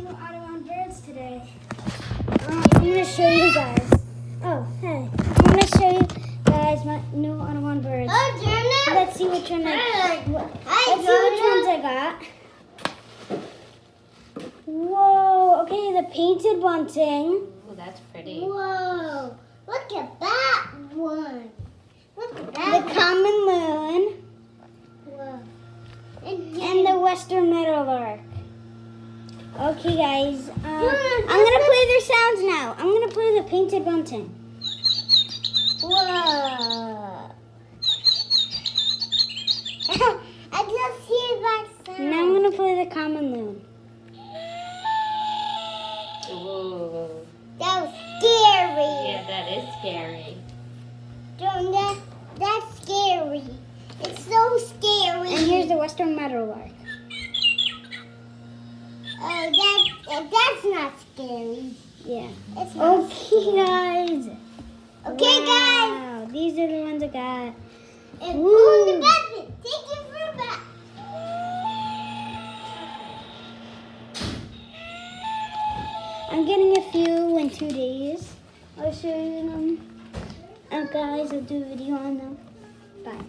new Audubon birds today. I'm going to show you guys. Oh, hey. I'm going to show you guys my new Audubon birds. Oh, Jenna. Let's see which one I got. Whoa, okay, the painted bunting. Oh, that's pretty. Whoa. Look at that one. Look at that The common loon. Whoa. And the western meadowlark. Okay, guys. I'm going to play their sounds now. I'm going to play the painted bunting. Whoa. I just hear that sound. Now I'm going to play the common loon. Ooh. That was scary. Yeah, that is scary. Don't that's scary. It's so scary. And here's the western meadowlark. That's not scary. Yeah. It's not Okay, guys. Okay, guys. Wow, these are the ones I got. And Woo. go to bed. Take your fruit back. I'm getting a few in 2 days. I'll show you them. Oh, guys, I'll do a video on them. Bye.